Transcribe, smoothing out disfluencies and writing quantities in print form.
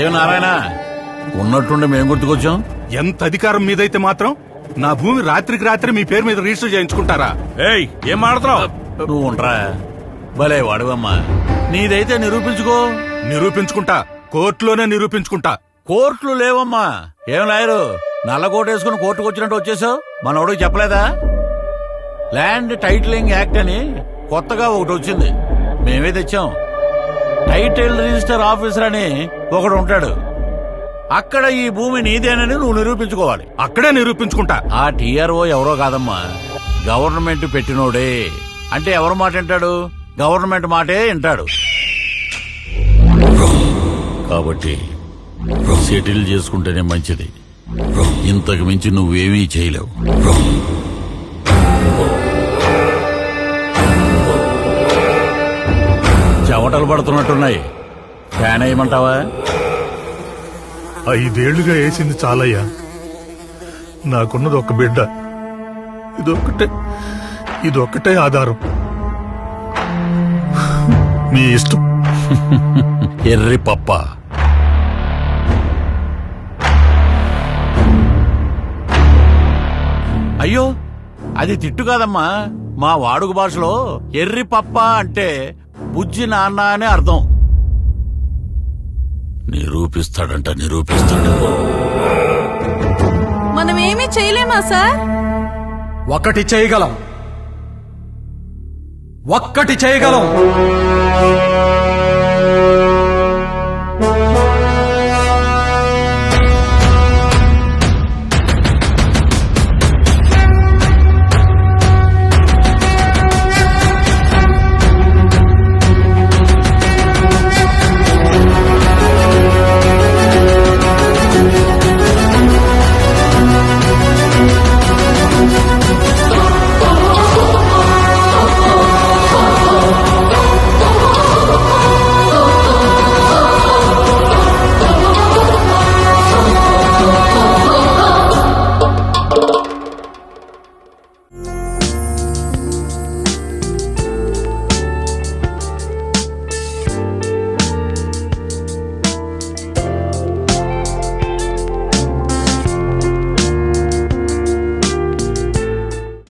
ఏం నారాయణ ఉన్నట్టుండి మేము గుర్తుకొచ్చాం. ఎంత అధికారం మీదైతే మాత్రం నా భూమి రాత్రికి రాత్రి మీ పేరు మీద రిజిస్టర్ చేయించుకుంటారా? ఏయ్ ఏం మాడుతున్నావు నువ్వు? ఉండరా భలే వాడువమ్మా. నీదైతే నిరూపించుకో. నిరూపించుకుంటా, కోర్టులోనే నిరూపించుకుంటా. కోర్టులు లేవమ్మా. ఏం లాయరు నల్ల కోట్ వేసుకుని కోర్టుకు వచ్చినట్టు వచ్చేసావు? మనోడికి చెప్పలేదా? ల్యాండ్ టైటిలింగ్ యాక్ట్ అని కొత్తగా ఒకటి వచ్చింది, మేమే తెచ్చాం. టైటిల్ రిజిస్టర్ ఆఫీసర్ అని ఒకడు ఉంటాడు. అక్కడ ఈ భూమి నీదేనని నువ్వు నిరూపించుకోవాలి. అక్కడే నిరూపించుకుంటా. ఆ టీఆర్ఓ ఎవరో కాదమ్మా, గవర్నమెంట్ పెట్టినోడే. అంటే ఎవరి మాట వింటాడు? గవర్నమెంట్ మాటే వింటాడు. కాబట్టి సెటిల్ చేసుకుంటేనే మంచిది. ఇంతకు మించి నువ్వేమీ చేయలేవు. చెమటలు పడుతున్నట్టున్నాయి, ఫ్యాన్ వేయమంటావా? 5 ఏళ్లుగా వేసింది చాలయ్యా. నాకున్నది ఒక బిడ్డ, ఇదొక్కటే ఆధారం. మీ ఇష్టం. ఎర్రి పప్ప. అయ్యో అది తిట్టు కాదమ్మా. మా వాడుక భాషలో ఎర్రి పప్ప అంటే బుజ్జి నాన్న అనే అర్థం. నిరూపిస్తాడంట, నిరూపిస్తాడు. మనమేమీ చేయలేమా సార్? ఒక్కటి చేయగలం.